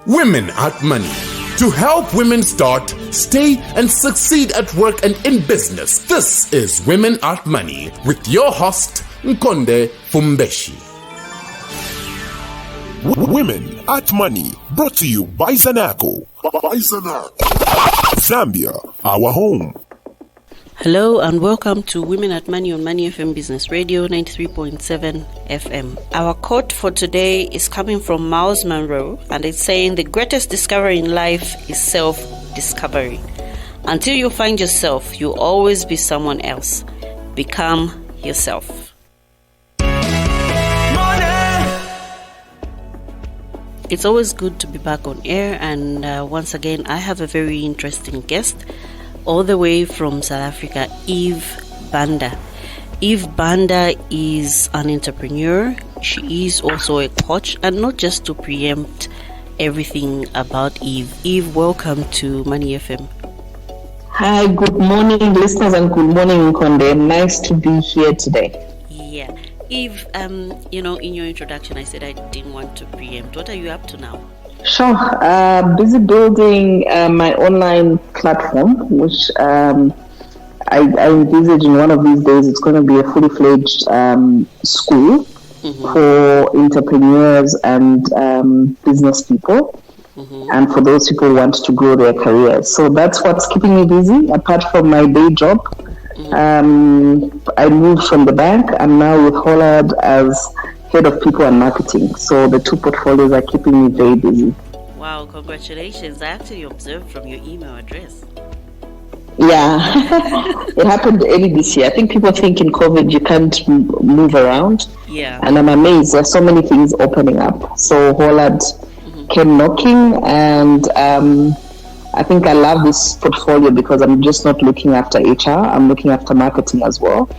Women at Money. To help women start, stay, and succeed at work and in business. This is Women at Money with your host, Nkonde Fumbeshi. Women at Money, brought to you by Zanaco. Zambia, our home. Hello and welcome to Women at Money on Money FM Business Radio 93.7 FM. Our quote for today is coming from Miles Monroe, and it's saying the greatest discovery in life is self-discovery. Until you find yourself, you'll always be someone else. Become yourself. It's always good to be back on air, and once again I have a very interesting guest all the way from South Africa, Eve Banda. Eve Banda is an entrepreneur. She is also a coach, and not just to preempt everything about Eve. Eve, welcome to Money FM. Hi, good morning listeners and good morning Nkonde. Nice to be here today. Yeah. Eve, in your introduction I said I didn't want to preempt. What are you up to now? Sure. Busy building my online platform, which I envisage in one of these days it's going to be a fully fledged school for entrepreneurs and business people, and for those people who want to grow their careers. So that's what's keeping me busy apart from my day job. I moved from the bank. I'm now with Hollard as head of people and marketing. So the two portfolios are keeping me very busy. Wow, congratulations. I actually observed from your email address. Yeah, it happened early this year. I think people think in COVID you can't move around. Yeah. And I'm amazed. There's so many things opening up. So Hollard came knocking, and I think I love this portfolio because I'm just not looking after HR. I'm looking after marketing as well.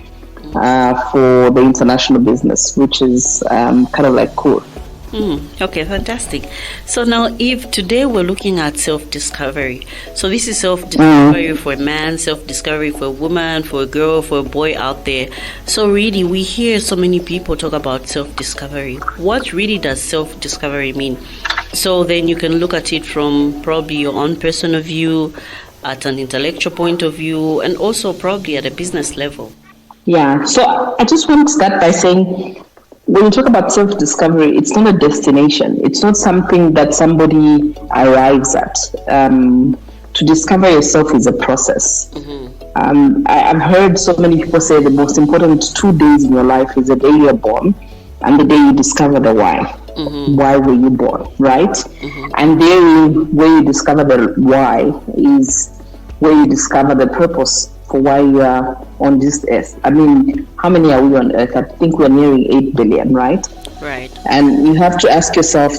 For the international business, which is kind of like cool. Okay, fantastic. So now, Eve, today we're looking at self-discovery. So this is self-discovery for a man, self-discovery for a woman, for a girl, for a boy out there. So really, we hear so many people talk about self-discovery. What really does self-discovery mean? So then you can look at it from probably your own personal view, at an intellectual point of view, and also probably at a business level. Yeah, so I just want to start by saying, when you talk about self-discovery, it's not a destination. It's not something that somebody arrives at. To discover yourself is a process. I've heard so many people say the most important 2 days in your life is the day you're born and the day you discover the why. Why were you born, right? And where you discover the why is where you discover the purpose for why you are on this earth. I mean, how many are we on earth? I think we're nearing 8 billion, right? Right. And you have to ask yourself,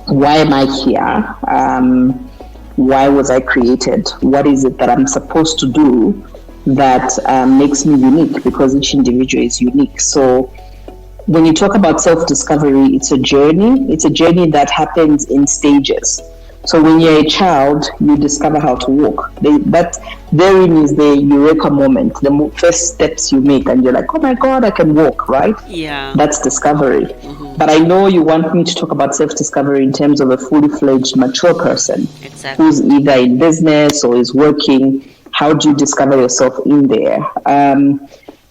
why am I here? Why was I created? What is it that I'm supposed to do that makes me unique? Because each individual is unique. So when you talk about self-discovery, it's a journey. It's a journey that happens in stages. So when you're a child, you discover how to walk. That therein is the eureka moment, the first steps you make, and you're like, oh my God, I can walk, right? Yeah. That's discovery. But I know you want me to talk about self-discovery in terms of a fully fledged, mature person. Exactly. Who's either in business or is working. How do you discover yourself in there?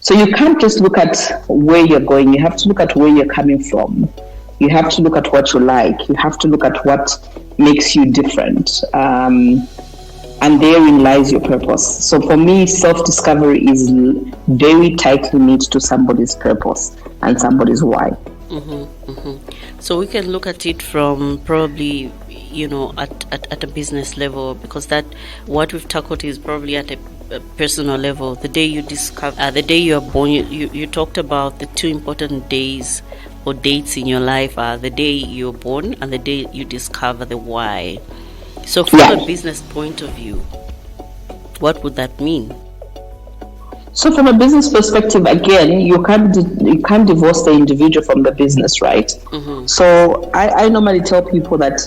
So you can't just look at where you're going. You have to look at where you're coming from. You have to look at what you like. You have to look at what makes you different. And therein lies your purpose. So for me, self-discovery is very tightly knit to somebody's purpose and somebody's why. So we can look at it from probably, at a business level, because that what we've tackled is probably at a personal level. The day you discover, the day you are born, you talked about the two important days or dates in your life are the day you're born and the day you discover the why. So from a business point of view, what would that mean? So from a business perspective, again, you can't divorce the individual from the business, right? So I normally tell people that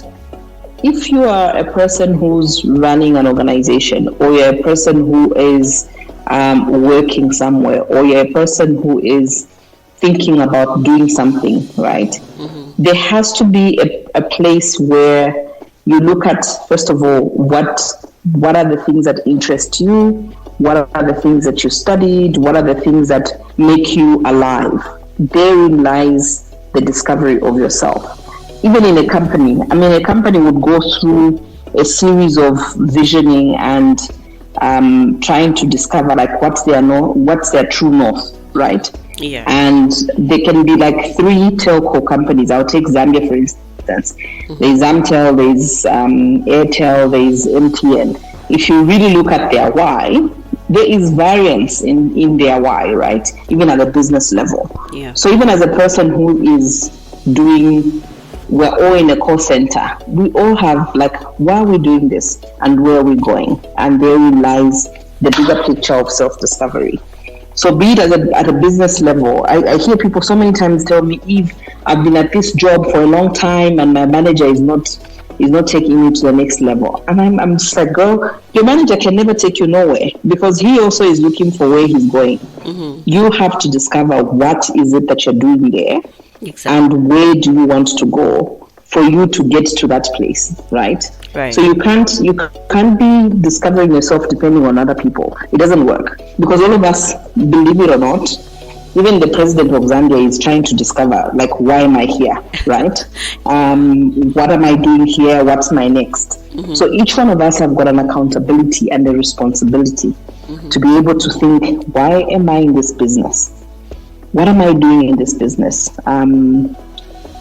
if you are a person who's running an organization, or you're a person who is working somewhere, or you're a person who is thinking about doing something, right? There has to be a place where you look at, first of all, what are the things that interest you? What are the things that you studied? What are the things that make you alive? Therein lies the discovery of yourself. Even in a company, a company would go through a series of visioning and trying to discover like what's their true north, right? Yeah. And there can be like 3 telco companies. I'll take Zambia for instance. There's Zamtel, there's Airtel, there's MTN. If you really look at their why, there is variance in their why, right? Even at a business level. Yeah. So even as a person who is we're all in a call center, we all have like, why are we doing this and where are we going? And therein lies the bigger picture of self-discovery. So be it at a business level, I hear people so many times tell me, Eve, I've been at this job for a long time and my manager is not taking me to the next level. And I'm just like, girl, your manager can never take you nowhere because he also is looking for where he's going. Mm-hmm. You have to discover what is it that you're doing there. Exactly. And where do you want to go for you to get to that place, right? Right. So you can't be discovering yourself depending on other people. It doesn't work because all of us, believe it or not, even the president of Zambia is trying to discover, like, why am I here, right? What am I doing here? What's my next? Mm-hmm. So each one of us have got an accountability and a responsibility to be able to think, why am I in this business? What am I doing in this business?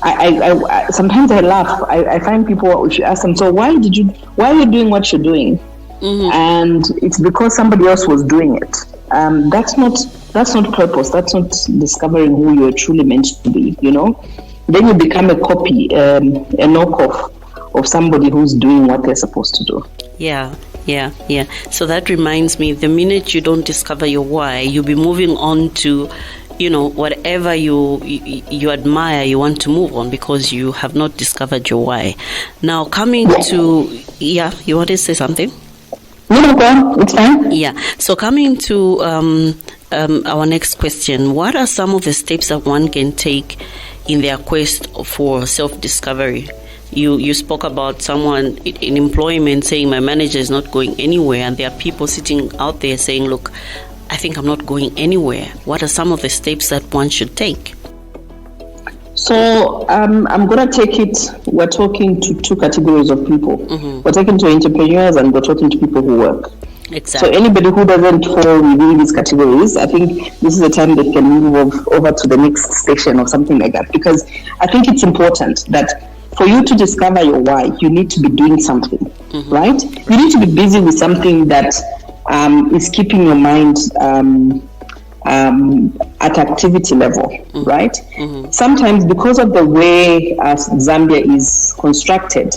I sometimes I laugh. I find people, if you ask them, so why are you doing what you're doing? Mm-hmm. And it's because somebody else was doing it. That's not purpose. That's not discovering who you're truly meant to be, Then you become a copy, a knockoff of somebody who's doing what they're supposed to do. Yeah. So that reminds me, the minute you don't discover your why, you'll be moving on to, whatever you admire, you want to move on because you have not discovered your why. Now, coming to, you want to say something? No, go on. It's fine. Yeah. So coming to our next question, what are some of the steps that one can take in their quest for self-discovery? You spoke about someone in employment saying, my manager is not going anywhere, and there are people sitting out there saying, look, I think I'm not going anywhere. What are some of the steps that one should take? So I'm going to take it, we're talking to 2 categories of people. Mm-hmm. We're talking to entrepreneurs and we're talking to people who work. Exactly. So anybody who doesn't fall within these categories, I think this is the time they can move over to the next station or something like that. Because I think it's important that for you to discover your why, you need to be doing something, right? You need to be busy with something that is keeping your mind at activity level, right? Mm-hmm. Sometimes because of the way Zambia is constructed,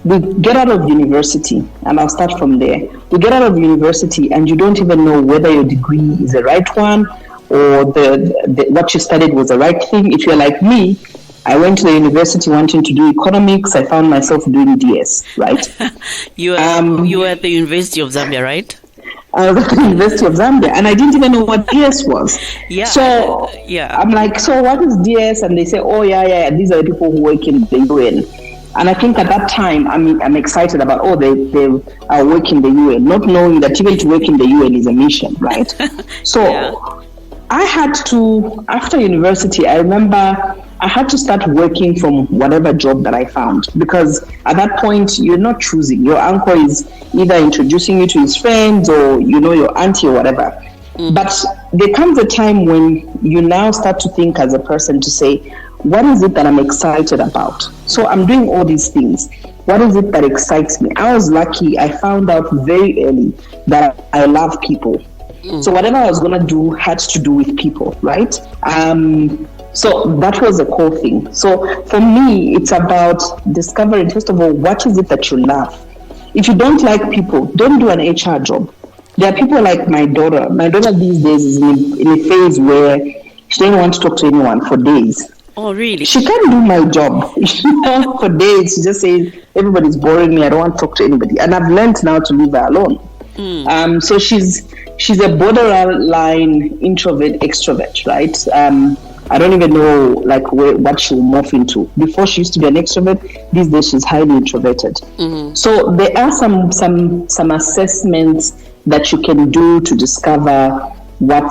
we get out of university, and I'll start from there. We get out of university and you don't even know whether your degree is the right one or the what you studied was the right thing. If you're like me, I went to the university wanting to do economics. I found myself doing DS, right? You were at the University of Zambia, right? I was at the University of Zambia, and I didn't even know what DS was. Yeah. So I'm like, so what is DS? And they say, oh yeah, these are the people who work in the UN. And I think at that time, I'm excited about, they are working in the UN, not knowing that even to work in the UN is a mission, right? So I had to, after university, I remember I had to start working from whatever job that I found, because at that point, you're not choosing. Your uncle is either introducing you to his friends or, your auntie or whatever. But there comes a time when you now start to think as a person to say, what is it that I'm excited about? So I'm doing all these things. What is it that excites me? I was lucky. I found out very early that I love people. So whatever I was going to do had to do with people, right? So that was the core thing. So for me, it's about discovering, first of all, what is it that you love? If you don't like people, don't do an HR job. There are people like my daughter. My daughter these days is in a phase where she doesn't want to talk to anyone for days. Oh, really? She can't do my job for days. She just says, everybody's boring me. I don't want to talk to anybody. And I've learned now to leave her alone. So she's a borderline introvert, extrovert, right? I don't even know like what she will morph into. Before she used to be an extrovert, these days she's highly introverted. So there are some assessments that you can do to discover what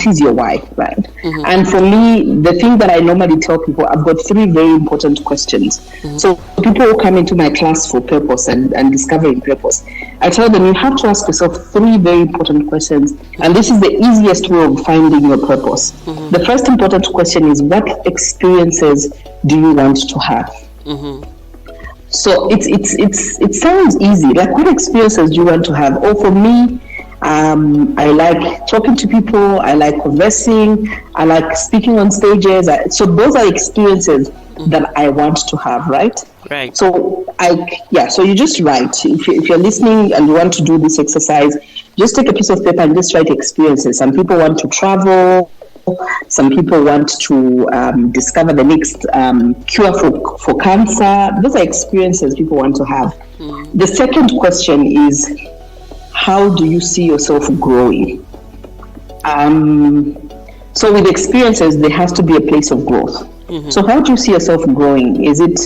is your why, right? And for me, the thing that I normally tell people, I've got 3 very important questions. So people who come into my class for purpose and discovering purpose, I tell them you have to ask yourself 3 very important questions, and this is the easiest way of finding your purpose. The first important question is, what experiences do you want to have? So it sounds easy, like what experiences do you want to have? Or for me, I like talking to people, I like conversing, I like speaking on stages. So those are experiences that I want to have, right? Right. So so you just write. If you're listening and you want to do this exercise, just take a piece of paper and just write experiences. Some people want to travel. Some people want to discover the next cure for cancer. Those are experiences people want to have. The second question is, how do you see yourself growing? So with experiences, there has to be a place of growth. So how do you see yourself growing? Is it,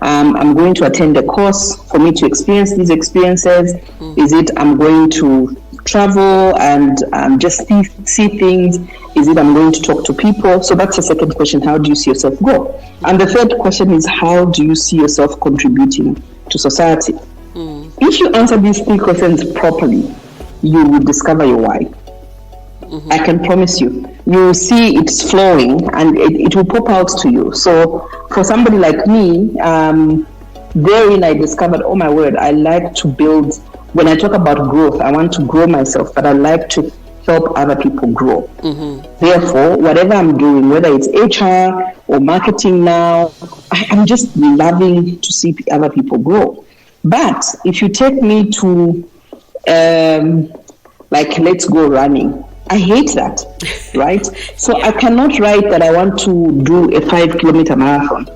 I'm going to attend a course for me to experience these experiences? Is it, I'm going to travel and just see things? Is it, I'm going to talk to people? So that's the second question. How do you see yourself grow? And the third question is, how do you see yourself contributing to society? If you answer these 3 questions properly, you will discover your why. I can promise you. You will see it's flowing and it will pop out to you. So for somebody like me, therein I discovered, oh my word, I like to build. When I talk about growth, I want to grow myself, but I like to help other people grow. Therefore, whatever I'm doing, whether it's HR or marketing now, I'm just loving to see other people grow. But if you take me to, let's go running, I hate that, right? So I cannot write that I want to do a 5-kilometer marathon.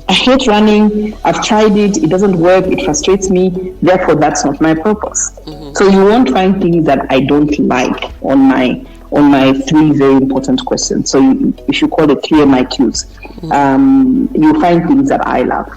I hate running. I've tried it. It doesn't work. It frustrates me. Therefore, that's not my purpose. So you won't find things that I don't like on my 3 very important questions. So if you call it 3 MIQs, you'll find things that I love.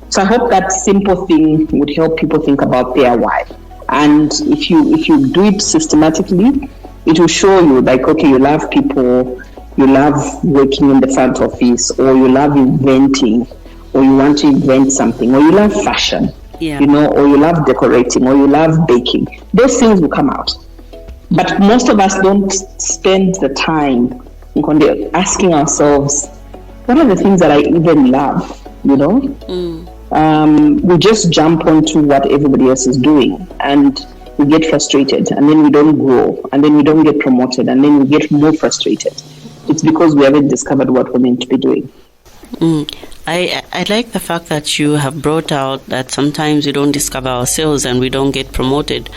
So I hope that simple thing would help people think about their why. And if you do it systematically, it will show you like, okay, you love people, you love working in the front office, or you love inventing, or you want to invent something, or you love fashion, or you love decorating, or you love baking. Those things will come out. But most of us don't spend the time asking ourselves, what are the things that I even love, we just jump onto what everybody else is doing and we get frustrated, and then we don't grow, and then we don't get promoted, and then we get more frustrated. It's because we haven't discovered what we're meant to be doing. I like the fact that you have brought out that sometimes we don't discover ourselves and we don't get promoted.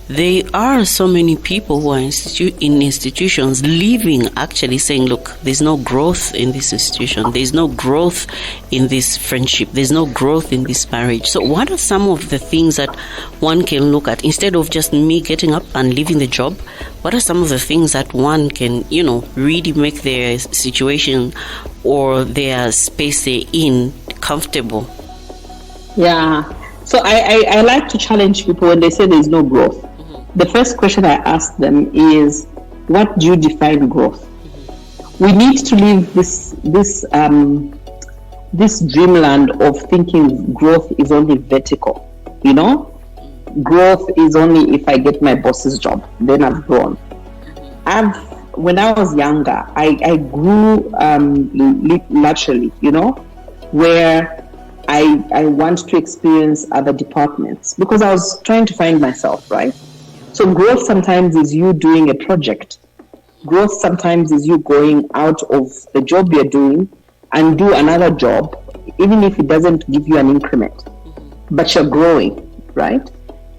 There are so many people who are in institutions leaving, actually saying, look, there's no growth in this institution. There's no growth in this friendship. There's no growth in this marriage. So what are some of the things that one can look at instead of just me getting up and leaving the job? What are some of the things that one can, really make their situation or their space they're in comfortable? Yeah. So I like to challenge people when they say there's no growth. The first question I ask them is, what do you define growth? We need to leave this dreamland of thinking growth is only vertical. Growth is only if I get my boss's job, then I've grown. When I was younger, I grew naturally, where I want to experience other departments because I was trying to find myself, right? So growth sometimes is you doing a project. Growth sometimes is you going out of the job you're doing and do another job, even if it doesn't give you an increment, but you're growing, right?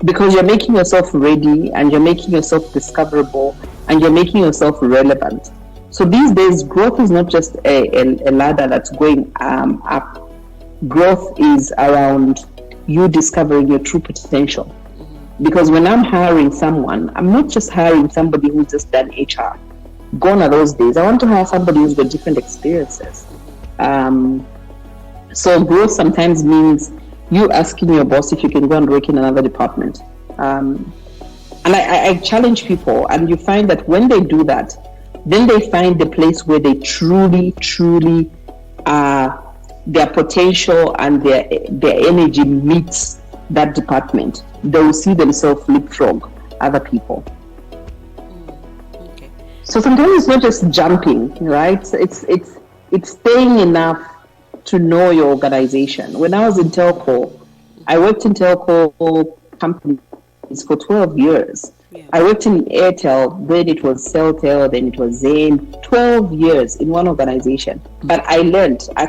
Because you're making yourself ready and you're making yourself discoverable and you're making yourself relevant. So these days, growth is not just a ladder that's going up. Growth is around you discovering your true potential. Because when I'm hiring someone, I'm not just hiring somebody who's just done HR. Gone are those days. I want to hire somebody who's got different experiences. So growth sometimes means you asking your boss if you can go and work in another department. And I challenge people, and you find that when they do that, then they find the place where they truly their potential and their energy meets that department. They will see themselves leapfrog other people. Okay. So sometimes it's not just jumping, right? It's staying enough to know your organization. When I was in telco, I worked in telco companies for 12 years. Yeah. I worked in Airtel, then it was Celtel, then it was Zain. 12 years in one organization. But I learned I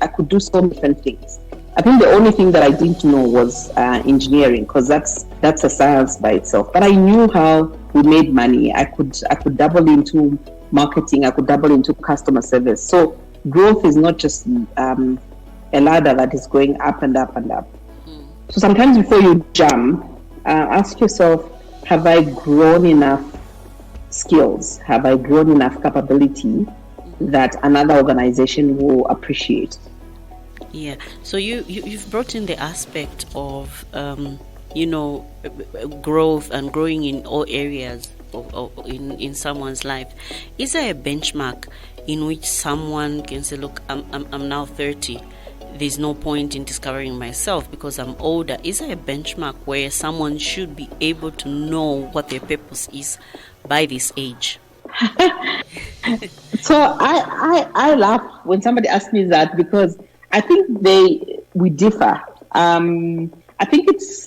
could do so many different things. I think the only thing that I didn't know was engineering, because that's a science by itself. But I knew how we made money. I could dabble into marketing. I could dabble into customer service. So growth is not just a ladder that is going up and up and up. So sometimes before you jump, ask yourself, have I grown enough skills? Have I grown enough capability that another organization will appreciate? Yeah. So you've brought in the aspect of growth and growing in all areas in someone's life. Is there a benchmark in which someone can say, look, I'm now 30. There's no point in discovering myself because I'm older. Is there a benchmark where someone should be able to know what their purpose is by this age? So I laugh when somebody asks me that, because I think we differ. I think it's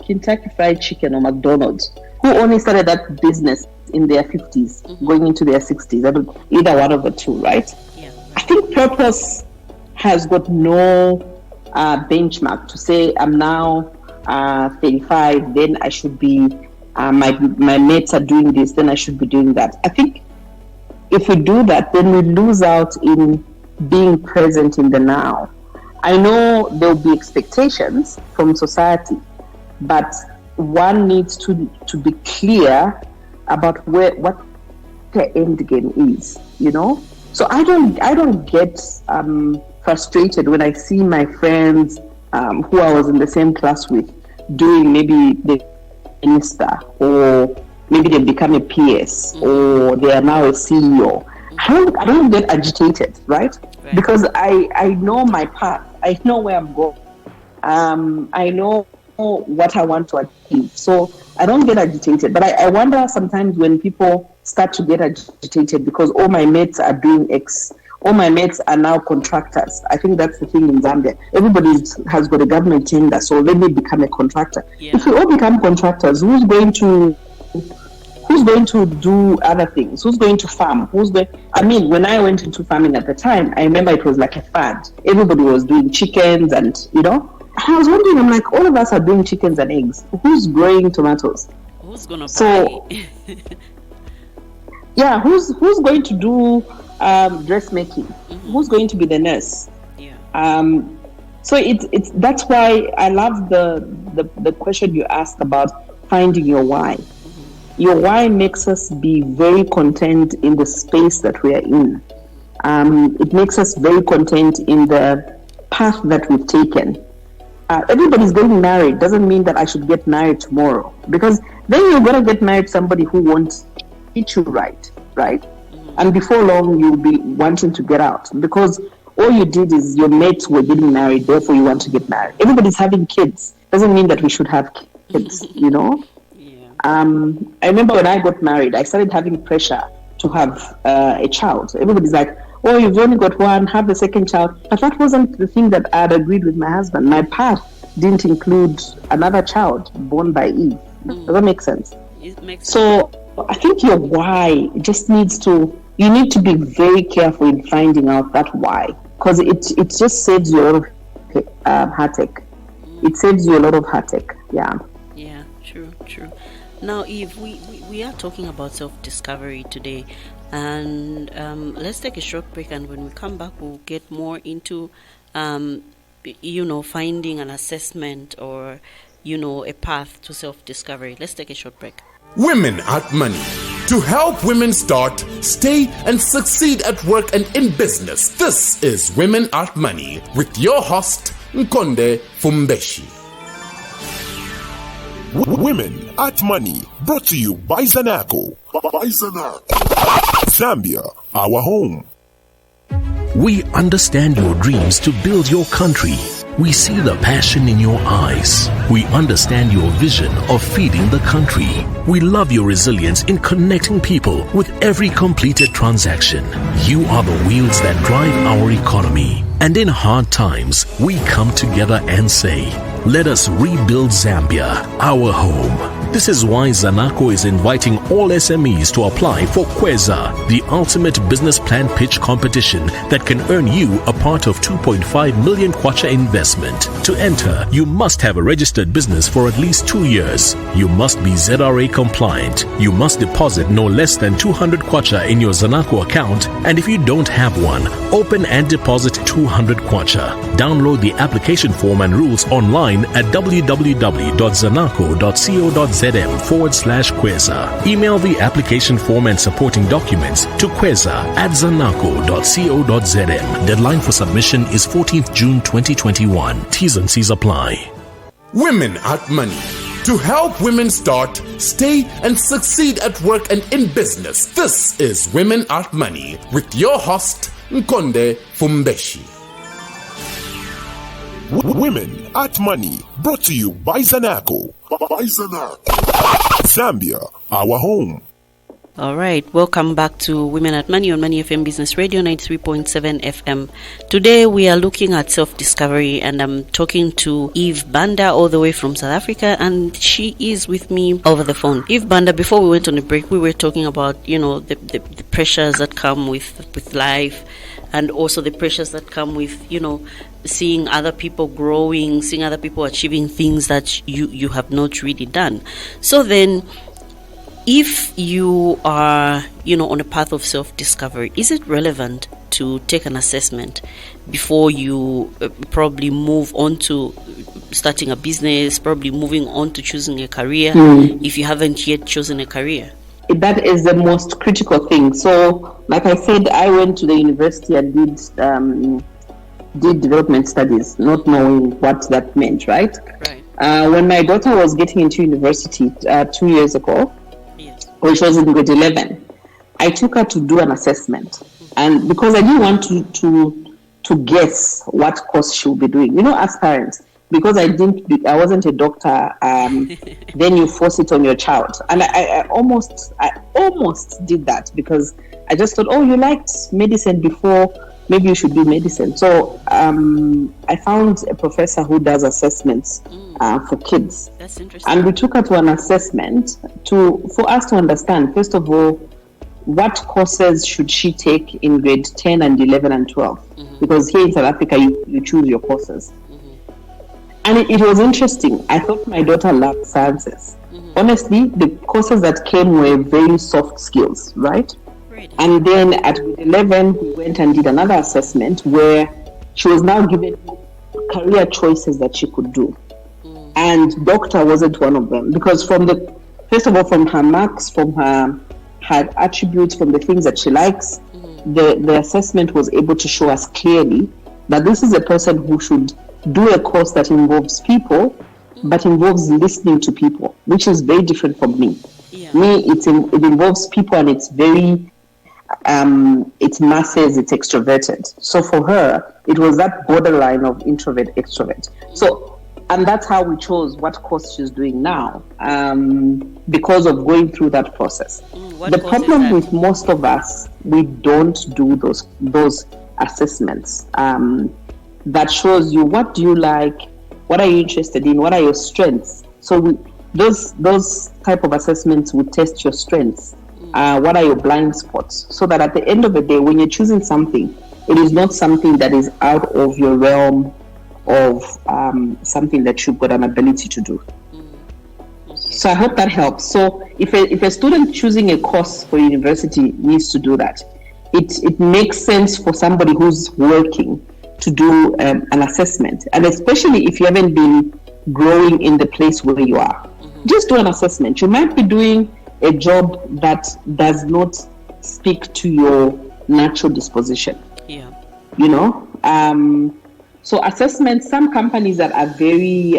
Kentucky Fried Chicken or McDonald's who only started that business in their 50s, going into their 60s. Either one of the two, right? Yeah. I think purpose has got no benchmark to say I'm now 35, then I should be, my mates are doing this, then I should be doing that. I think if we do that, then we lose out in being present in the now. I know there will be expectations from society, but one needs to be clear about what the end game is, So I don't get frustrated when I see my friends who I was in the same class with doing maybe the minister, or maybe they become a PS, or they are now a CEO. I don't get agitated, right? Because I know my path. I know where I'm going. I know what I want to achieve. So I don't get agitated. But I wonder sometimes when people start to get agitated because all my mates are doing X. All my mates are now contractors. I think that's the thing in Zambia. Everybody has got a government tender, so let me become a contractor. Yeah. If we all become contractors, who's going to do other things? Who's going to farm? When I went into farming at the time, I remember it was like a fad. Everybody was doing chickens and, I was wondering, I'm like, all of us are doing chickens and eggs. Who's growing tomatoes? Who's going to buy? Yeah, who's going to do dressmaking? Who's going to be the nurse? Yeah. So it's that's why I love the question you asked about finding your why. Your why makes us be very content in the space that we are in. It makes us very content in the path that we've taken. Everybody's getting married doesn't mean that I should get married tomorrow, because then you're going to get married to somebody who won't treat you right? And before long, you'll be wanting to get out, because all you did is your mates were getting married, therefore you want to get married. Everybody's having kids. Doesn't mean that we should have kids, Yeah. I remember when I got married, I started having pressure to have a child. Everybody's like, oh, you've only got one, have the second child. But that wasn't the thing that I had agreed with my husband. My path didn't include another child born by Eve. Does that make sense? It makes sense. So I think your why just you need to be very careful in finding out that why, because it just saves you a lot of heartache. It saves you a lot of heartache. Yeah. Yeah, true. Now, Eve, we are talking about self-discovery today, and let's take a short break, and when we come back, we'll get more into, finding an assessment or, a path to self-discovery. Let's take a short break. Women at Money. to help women start, stay, and succeed at work and in business. This is Women at Money with your host, Nkonde Fumbeshi. Women at Money, brought to you by Zanaco. Zambia, our home. We understand your dreams to build your country. We see the passion in your eyes. We understand your vision of feeding the country. We love your resilience in connecting people with every completed transaction. You are the wheels that drive our economy. And in hard times, we come together and say, let us rebuild Zambia, our home. This is why Zanaco is inviting all SMEs to apply for Kweza, the ultimate business plan pitch competition that can earn you a part of 2.5 million kwacha investment. To enter, you must have a registered business for at least 2 years. You must be ZRA compliant. You must deposit no less than 200 kwacha in your Zanaco account, and if you don't have one, open and deposit 200 kwacha. Download the application form and rules online at www.zanaco.co.zm/Kweza. Email the application form and supporting documents to kweza@zanaco.co.zm. Deadline for submission is 14th June 2021. T's and C's apply. Women at Money, to help women start, stay, and succeed at work and in business. This is Women at Money with your host, Nkonde Fumbeshi. Women at Money, brought to you by Zanaco. Zambia, our home. All right, welcome back to Women at Money on Money FM Business Radio 93.7 FM. Today we are looking at self-discovery, and I'm talking to Eve Banda all the way from South Africa, and she is with me over the phone. Eve Banda, before we went on the break, we were talking about, the pressures that come with life, and also the pressures that come with, seeing other people growing, seeing other people achieving things that you have not really done. So then, if you are, on a path of self-discovery, is it relevant to take an assessment before you probably move on to starting a business, probably moving on to choosing a career, if you haven't yet chosen a career? That is the most critical thing. So, like I said, I went to the university and did development studies, not knowing what that meant, right? Right. When my daughter was getting into university 2 years ago, Yes. which was in grade 11, I took her to do an assessment. And because I didn't want to guess what course she would be doing, as parents, because I wasn't a doctor, then you force it on your child. And I almost did that, because I just thought, you liked medicine before, maybe you should do medicine. So I found a professor who does assessments for kids. That's interesting. And we took her to an assessment for us to understand, first of all, what courses should she take in grade 10 and 11 and 12? Because here in South Africa, you choose your courses. And it was interesting. I thought my daughter loved sciences. Honestly, the courses that came were very soft skills, right? And then at grade 11, we went and did another assessment where she was now given career choices that she could do. And doctor wasn't one of them, because from her marks, from her attributes, from the things that she likes, the assessment was able to show us clearly that this is a person who should do a course that involves people, but involves listening to people, which is very different from me. Yeah. Me, it involves people, and it's very, it's masses, it's extroverted. So for her, it was that borderline of introvert, extrovert. So, and that's how we chose what course she's doing now, because of going through that process. The problem with most of us, we don't do those assessments. That shows you, what do you like, what are you interested in, what are your strengths. So those type of assessments would test your strengths. What are your blind spots, so that at the end of the day, when you're choosing something, it is not something that is out of your realm of something that you've got an ability to do. So I hope that helps. So if a student choosing a course for university needs to do that, it makes sense for somebody who's working to do an assessment, and especially if you haven't been growing in the place where you are. Just do an assessment. You might be doing a job that does not speak to your natural disposition. Yeah. You know, so assessments, some companies that are very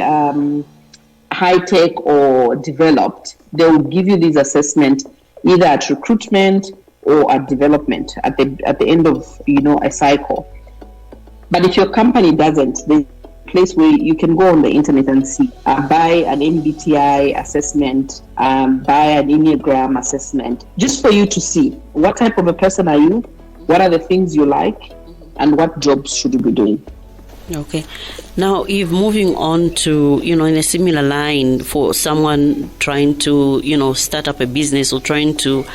high tech or developed, they will give you these assessments either at recruitment or at development at the end of, you know, a cycle. But if your company doesn't, there's a place where you can go on the internet and see, buy an MBTI assessment, buy an Enneagram assessment, just for you to see what type of a person are you, what are the things you like, and what jobs should you be doing. Okay. Now, if moving on to, you know, in a similar line for someone trying to, you know, start up a business or trying to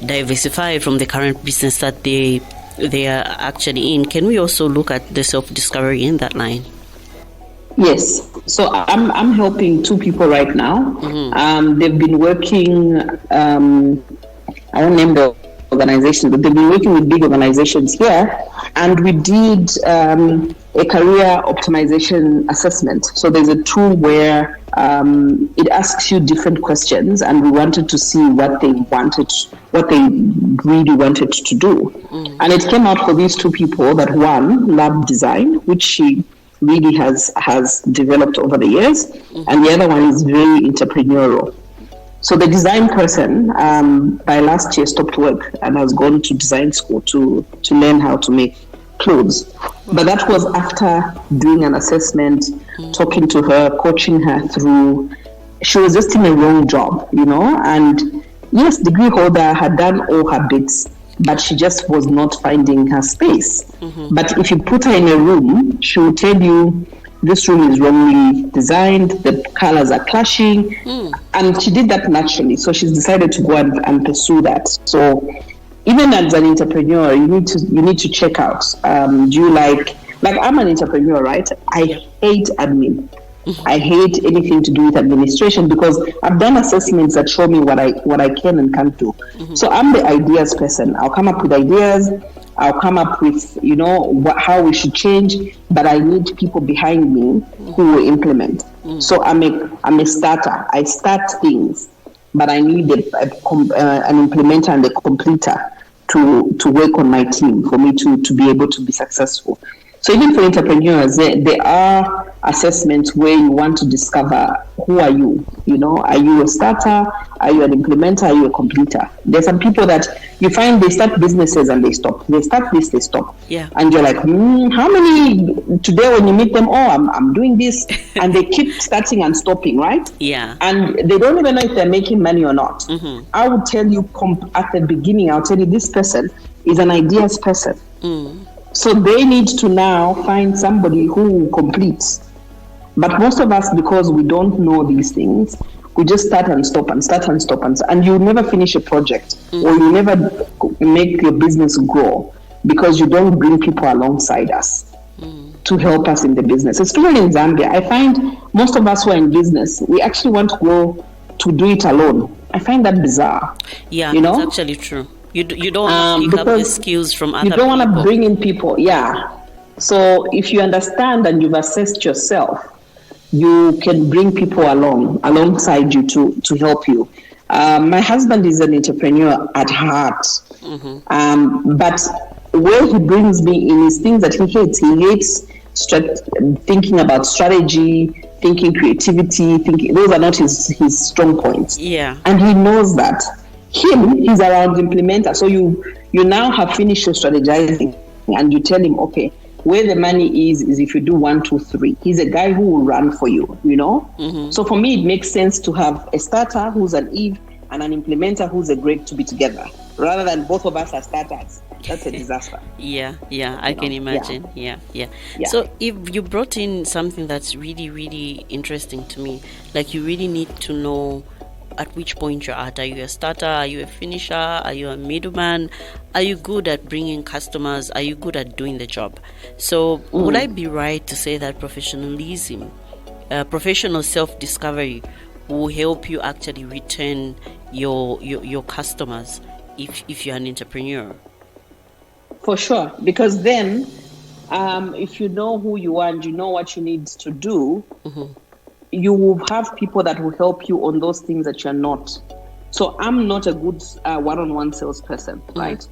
diversify from the current business that they are actually in, can we also look at the self-discovery in that line? Yes. So I'm helping two people right now. They've been working, I won't name the organization, but they've been working with big organizations here, and we did a career optimization assessment. So there's a tool where it asks you different questions, and we wanted to see what they really wanted to do. And it came out for these two people that one loved design, which she really has developed over the years, and the other one is very entrepreneurial. So the design person, by last year, stopped work and has gone to design school to learn how to make clothes. But that was after doing an assessment, talking to her, coaching her through. She was just in a wrong job, you know, and yes, degree holder, had done all her bits, but she just was not finding her space. But if you put her in a room, she will tell you, this room is wrongly designed, the colors are clashing, and she did that naturally. So she's decided to go and pursue that. So even as an entrepreneur, you need to check out. Do you like I'm an entrepreneur, right? I hate admin. I hate anything to do with administration because I've done assessments that show me what I can and can't do. So I'm the ideas person. I'll come up with ideas. I'll come up with, you know, how we should change, but I need people behind me who will implement. So I'm a starter. I start things, but I need an implementer and a completer to work on my team for me to be able to be successful. So even for entrepreneurs, there are assessments where you want to discover who are you. You know, are you a starter? Are you an implementer? Are you a completer? There's some people that you find they start businesses and they stop. They start this, they stop. Yeah. And you're like, how many today when you meet them? Oh, I'm doing this, and they keep starting and stopping, right? Yeah. And they don't even know if they're making money or not. I would tell you at the beginning. I'll tell you this person is an ideas person. So they need to now find somebody who completes. But most of us, because we don't know these things, we just start and stop and you never finish a project or you never make your business grow because you don't bring people alongside us to help us in the business. Especially in Zambia, I find most of us who are in business, we actually want to go to do it alone. I find that bizarre. Yeah, you know? It's actually true. You don't want to pick up the skills from other people. You don't want to bring in people, yeah. So if you understand and you've assessed yourself, you can bring people alongside you to help you. My husband is an entrepreneur at heart, but where he brings me in is things that he hates. He hates thinking about strategy, thinking creativity, those are not his strong points. Yeah. And he knows that. He's around implementer. So you now have finished your strategizing and you tell him, okay, where the money is if you do 1, 2, 3. He's a guy who will run for you, you know? So for me, it makes sense to have a starter who's an Eve and an implementer who's a Greg to be together, rather than both of us are starters. That's a disaster. Yeah, I can imagine. Yeah. So if you brought in something that's really, really interesting to me, like you really need to know at which point you're at. Are you a starter? Are you a finisher? Are you a middleman? Are you good at bringing customers? Are you good at doing the job? So would I be right to say that professionalism, professional self-discovery will help you actually return your customers if you're an entrepreneur? For sure, because then if you know who you are and you know what you need to do, you will have people that will help you on those things that you're not So I'm not a good one-on-one salesperson, right?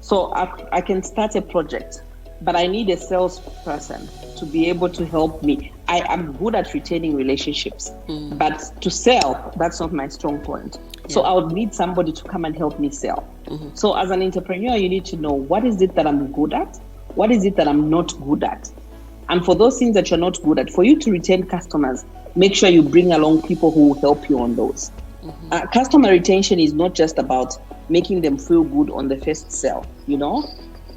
So I can start a project, but I need a salesperson to be able to help me. I am good at retaining relationships, but to sell, that's not my strong point. So I would need somebody to come and help me sell. So as an entrepreneur, you need to know, what is it that I'm good at? What is it that I'm not good at? And for those things that you're not good at, for you to retain customers, make sure you bring along people who will help you on those. Customer retention is not just about making them feel good on the first sell,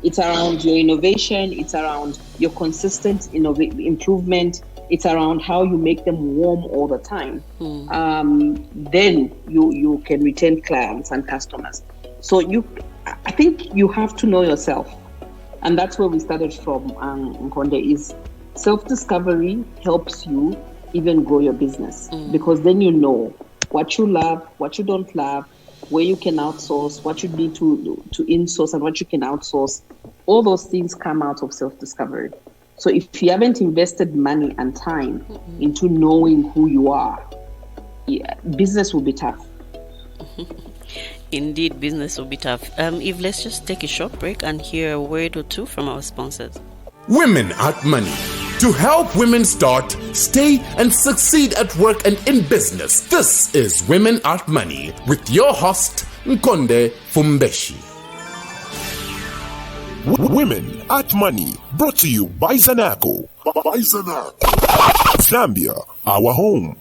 It's around your innovation, it's around your consistent improvement, it's around how you make them warm all the time. Then you can retain clients and customers. So I think you have to know yourself. And that's where we started from, Nkonde, is self-discovery helps you even grow your business, because then you know what you love, what you don't love, where you can outsource, what you need to insource, and what you can outsource. All those things come out of self-discovery. So if you haven't invested money and time into knowing who you are, business will be tough. Indeed, business will be tough. Eve, let's just take a short break and hear a word or two from our sponsors. Women at Money. To help women start, stay, and succeed at work and in business, this is Women at Money with your host, Nkonde Fumbeshi. Women at Money, brought to you by Zanaco. Zambia, our home.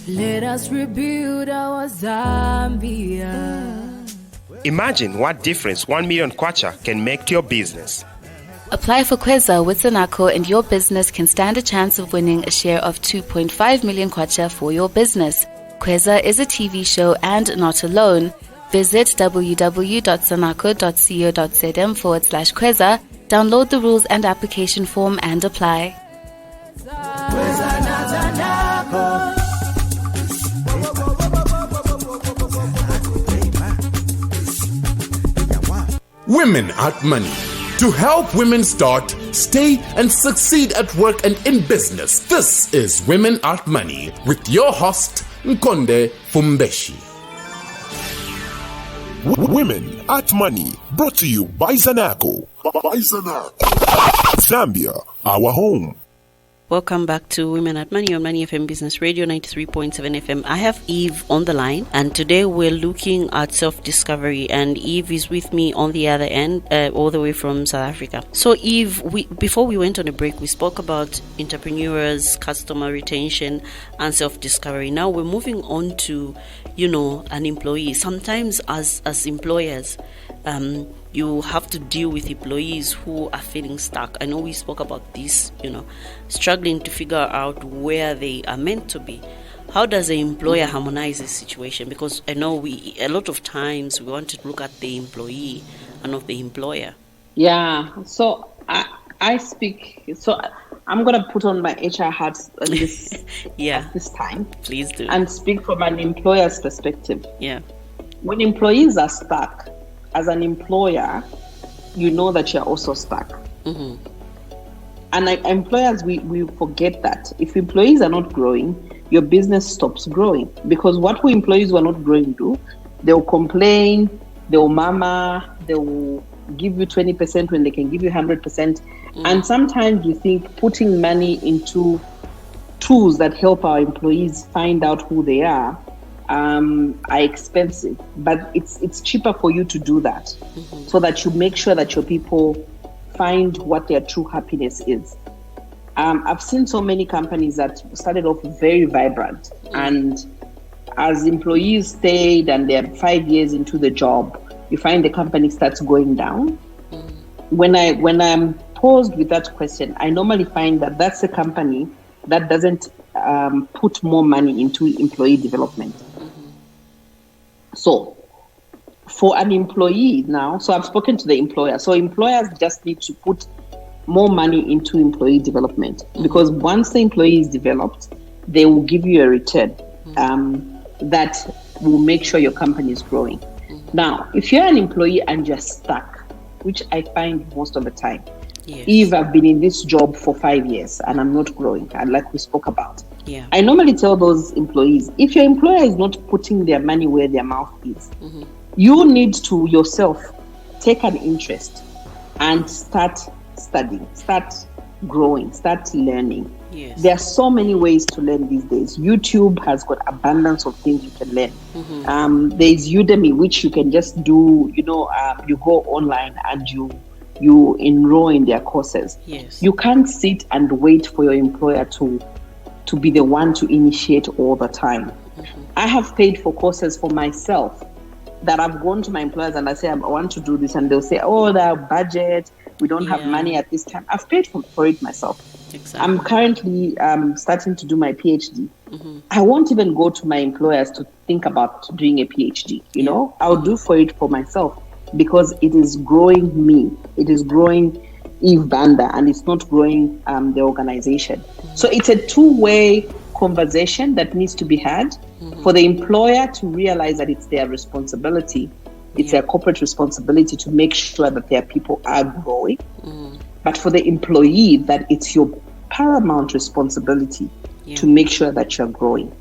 Let us rebuild our Zambia. Imagine what difference 1 million kwacha can make to your business. Apply for Kweza with Zanaco and your business can stand a chance of winning a share of 2.5 million kwacha for your business. Kweza is a TV show and not a loan. Visit www.zanaco.co.zm/Kweza, download the rules and application form and apply. Women at Money. To help women start, stay, and succeed at work and in business, this is Women at Money with your host, Nkonde Fumbeshi. Women at Money, brought to you by Zanaco. Zambia, our home. Welcome back to Women at Money on Money FM Business Radio 93.7 FM. I have Eve on the line, and today we're looking at self-discovery, and Eve is with me on the other end, all the way from South Africa. So Eve, before we went on a break, we spoke about entrepreneurs, customer retention, and self-discovery. Now we're moving on to, an employee. Sometimes as employers, you have to deal with employees who are feeling stuck. I know we spoke about this, struggling to figure out where they are meant to be. How does the employer harmonize this situation? Because I know a lot of times we want to look at the employee and not the employer. Yeah, so I speak, so I'm going to put on my HR hat at this time. Please do. And speak from an employer's perspective. Yeah. When employees are stuck, as an employer, you know that you're also stuck. Mm-hmm. And employers, we forget that. If employees are not growing, your business stops growing. Because what will employees who are not growing do? They'll complain, they'll murmur, they'll give you 20% when they can give you 100%. Mm-hmm. And sometimes we think putting money into tools that help our employees find out who they are expensive, but it's cheaper for you to do that, so that you make sure that your people find what their true happiness is. I've seen so many companies that started off very vibrant, and as employees stayed and they're 5 years into the job, you find the company starts going down. When I'm posed with that question, I normally find that that's a company that doesn't put more money into employee development. So for an employee now, so I've spoken to the employer. So employers just need to put more money into employee development, because once the employee is developed, they will give you a return that will make sure your company is growing. Now, if you're an employee and you're stuck, which I find most of the time, yes. Eve, I've been in this job for 5 years and I'm not growing, and like we spoke about. Yeah. I normally tell those employees, if your employer is not putting their money where their mouth is, you need to yourself take an interest and start studying, start growing, start learning. Yes. There are so many ways to learn these days. YouTube has got abundance of things you can learn. There's Udemy, which you can just do, you go online and you enroll in their courses. Yes. You can't sit and wait for your employer to be the one to initiate all the time. I have paid for courses for myself that I've gone to my employers and I say, I want to do this. And they'll say, oh, the budget, we don't have money at this time. I've paid for it myself. Exactly. I'm currently starting to do my PhD. I won't even go to my employers to think about doing a PhD, you know? I'll do for it for myself because it is growing me. It is growing Eve Banda, and it's not growing the organization. So it's a two-way conversation that needs to be had for the employer to realize that it's their responsibility. It's their corporate responsibility to make sure that their people are growing. But for the employee, that it's your paramount responsibility to make sure that you're growing.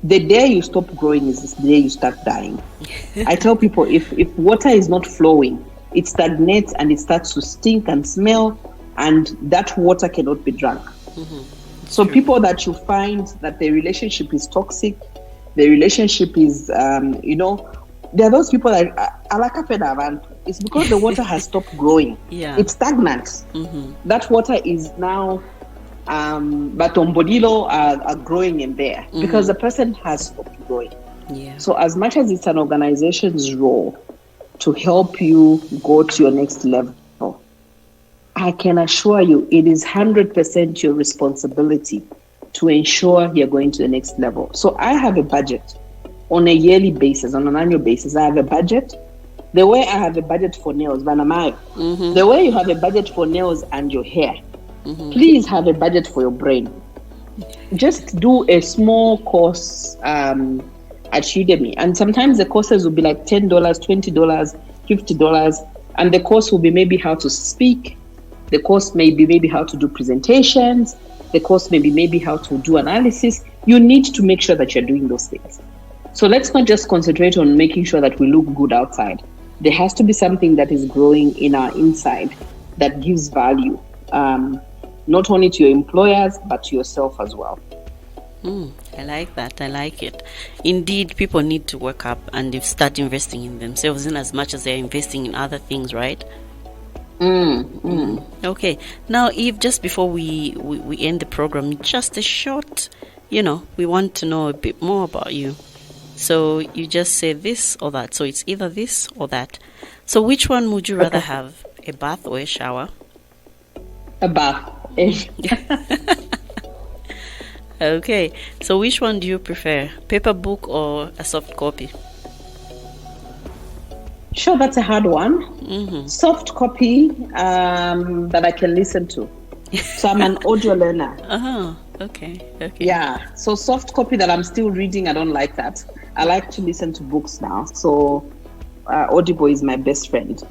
The day you stop growing is the day you start dying. I tell people, if water is not flowing, it stagnates and it starts to stink and smell, and that water cannot be drunk. So people that you find that the relationship is toxic, the relationship is, there are those people that it's because the water has stopped growing. It's stagnant. That water is now, but Ombodilo are growing in there because the person has stopped growing. So as much as it's an organization's role to help you go to your next level, I can assure you it is 100% your responsibility to ensure you're going to the next level. So I have a budget on a yearly basis, on an annual basis. I have a budget. The way I have a budget for nails, Vanamai, the way you have a budget for nails and your hair, please have a budget for your brain. Just do a small course at Udemy. And sometimes the courses will be like $10, $20, $50. And the course will be maybe how to speak. The course may be maybe how to do presentations. The course may be maybe how to do analysis. You need to make sure that you're doing those things. So let's not just concentrate on making sure that we look good outside. There has to be something that is growing in our inside that gives value, not only to your employers, but to yourself as well. I like that. I like it. Indeed, people need to work up and they start investing in themselves in as much as they're investing in other things, right? Okay. Now, Eve, just before we end the program, just a short, we want to know a bit more about you. So you just say this or that. So it's either this or that. So which one would you rather have, a bath or a shower? A bath. Okay. So which one do you prefer, paper book or a soft copy? Sure, that's a hard one. Soft copy that I can listen to. So I'm an audio learner. Okay. Yeah, so soft copy that I'm still reading, I don't like that. I like to listen to books now. So Audible is my best friend.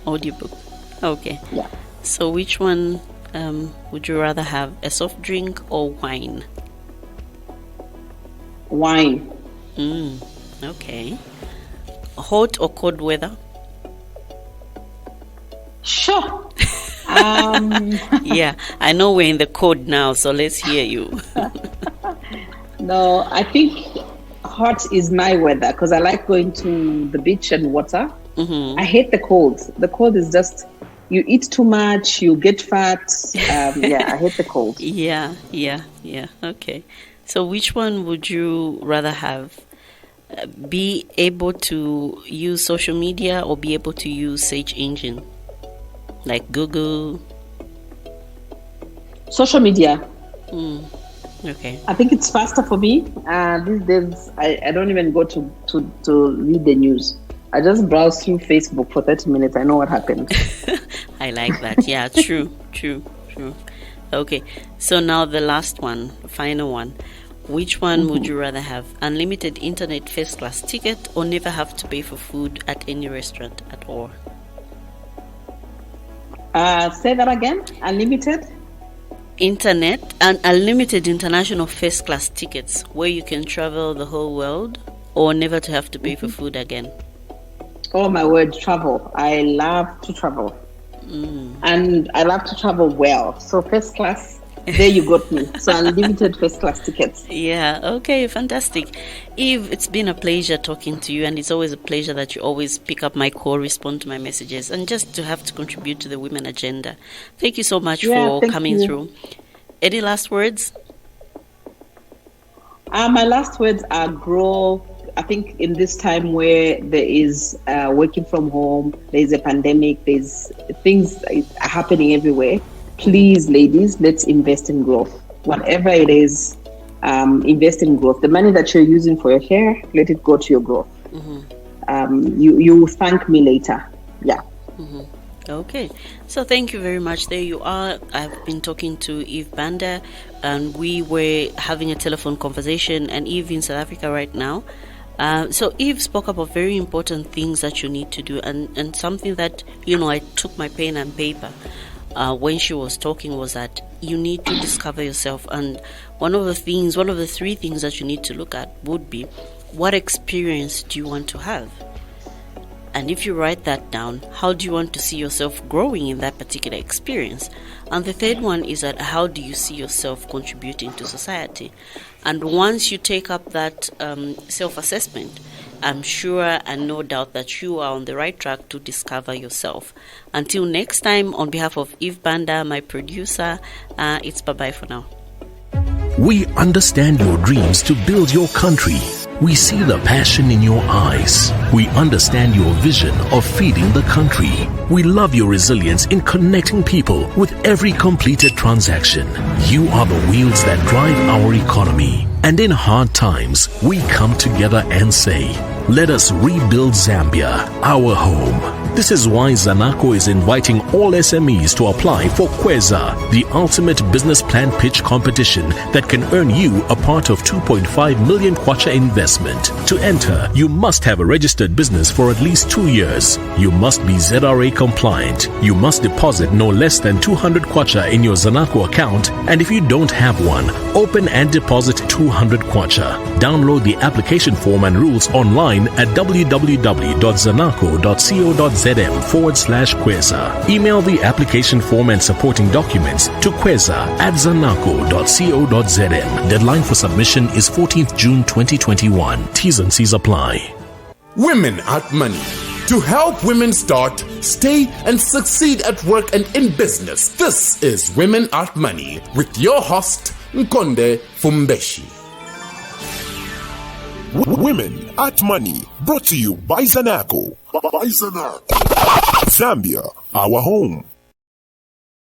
Audiobook. Okay. Yeah. So which one would you rather have, a soft drink or wine? Wine. Okay. Hot or cold weather? Sure. Yeah, I know we're in the cold now, so let's hear you. No, I think hot is my weather because I like going to the beach and water. I hate the cold. The cold is just, you eat too much, you get fat. I hate the cold. Yeah. Okay. So which one would you rather have? Be able to use social media or be able to use search engine like Google? Social media. Okay. I think it's faster for me. These days, I don't even go to read the news. I just browse through Facebook for 30 minutes. I know what happened. I like that. Yeah, true. Okay. So now the last one, final one. Which one would you rather have? Unlimited internet first class ticket or never have to pay for food at any restaurant at all? Say that again. Unlimited? internet and unlimited international first class tickets where you can travel the whole world or never to have to pay for food again. Oh my word, travel. I love to travel. And I love to travel well. So first class, there you got me. So unlimited first class tickets. Yeah, okay, fantastic. Eve, it's been a pleasure talking to you, and it's always a pleasure that you always pick up my call, respond to my messages, and just to have to contribute to the women agenda. Thank you so much for coming through. Any last words? My last words are grow. I think in this time where there is working from home, there's a pandemic, there's things happening everywhere. Please, ladies, let's invest in growth. Whatever it is, invest in growth. The money that you're using for your hair, let it go to your growth. You will thank me later. Yeah. Okay, so thank you very much. There you are. I've been talking to Eve Banda, and we were having a telephone conversation, and Eve in South Africa right now. So Eve spoke about very important things that you need to do, and something that, I took my pen and paper when she was talking was that you need to discover yourself. And one of the 3 things that you need to look at would be, what experience do you want to have? And if you write that down, how do you want to see yourself growing in that particular experience? And the third one is that, how do you see yourself contributing to society? And once you take up that self-assessment, I'm sure and no doubt that you are on the right track to discover yourself. Until next time, on behalf of Eve Banda, my producer, it's bye-bye for now. We understand your dreams to build your country. We see the passion in your eyes. We understand your vision of feeding the country. We love your resilience in connecting people with every completed transaction. You are the wheels that drive our economy. And in hard times, we come together and say, let us rebuild Zambia, our home. This is why Zanaco is inviting all SMEs to apply for Kweza, the ultimate business plan pitch competition that can earn you a part of 2.5 million kwacha investment. To enter, you must have a registered business for at least 2 years. You must be ZRA compliant. You must deposit no less than 200 kwacha in your Zanaco account, and if you don't have one, open and deposit 200 kwacha. Download the application form and rules online at www.zanaco.co.zm/Kweza. Email the application form and supporting documents to kweza@zanaco.co.zm. Deadline for submission is 14th June 2021. T's and C's apply. Women at Money. To help women start, stay, and succeed at work and in business, this is Women at Money with your host, Nkonde Fumbeshi. Women at Money, brought to you by Zanaco. Zambia, our home.